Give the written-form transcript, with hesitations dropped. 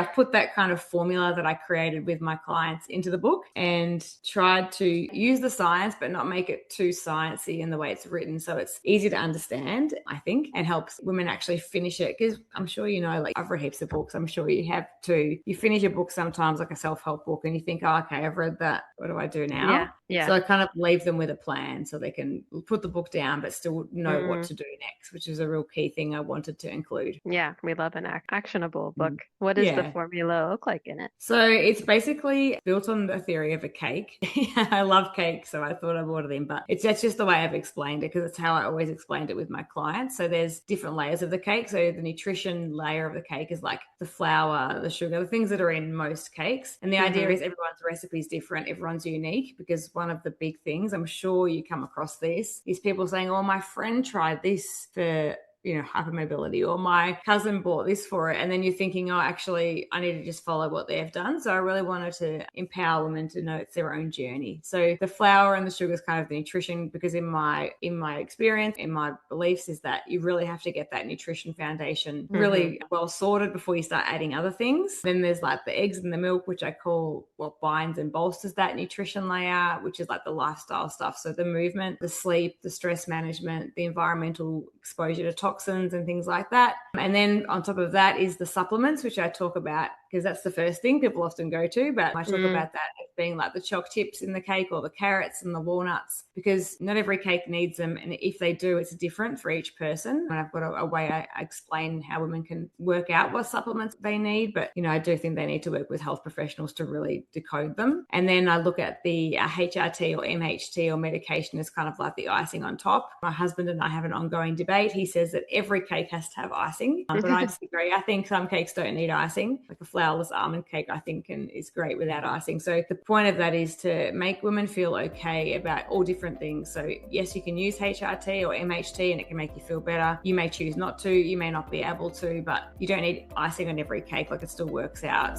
I've put that kind of formula that I created with my clients into the book and tried to use the science, but not make it too sciencey in the way it's written. So it's easy to understand, I think, and helps women actually finish it. Because I'm sure you know, like I've read heaps of books. I'm sure you have too. You finish a book sometimes, like a self-help book, and you think, oh, okay, I've read that. What do I do now? Yeah. So I kind of leave them with a plan so they can put the book down, but still know what to do next, which is a real key thing I wanted to include. Yeah, we love an actionable book. What does the Yeah. formula look like in it? So it's basically built on the theory of a cake. I love cake, so I thought I brought it in, but that's just the way I've explained it because it's how I always explained it with my clients. So there's different layers of the cake. So the nutrition layer of the cake is like the flour, the sugar, the things that are in most cakes. And the idea is everyone's recipe is different. Everyone's unique because one of the big things, I'm sure you come across this, is people saying, oh, my friend tried this for hypermobility, or my cousin bought this for it. And then you're thinking, oh, actually, I need to just follow what they've done. So I really wanted to empower women to know it's their own journey. So the flour and the sugar is kind of the nutrition, because in my experience, in my beliefs, is that you really have to get that nutrition foundation really well sorted before you start adding other things. Then there's like the eggs and the milk, which I call what binds and bolsters that nutrition layer, which is like the lifestyle stuff. So the movement, the sleep, the stress management, the environmental exposure to toxins and things like that. And then on top of that is the supplements, which I talk about because that's the first thing people often go to. But I talk about that as being like the choc chips in the cake or the carrots and the walnuts, because not every cake needs them. And if they do, it's different for each person. And I've got a way I explain how women can work out what supplements they need. But, I do think they need to work with health professionals to really decode them. And then I look at the HRT or MHT or medication as kind of like the icing on top. My husband and I have an ongoing debate. He says that every cake has to have icing, but I disagree. I think some cakes don't need icing, like a flourless almond cake, I think, is great without icing. So the point of that is to make women feel okay about all different things. So yes, you can use HRT or MHT and it can make you feel better. You may choose not to, you may not be able to, but you don't need icing on every cake. Like, it still works out.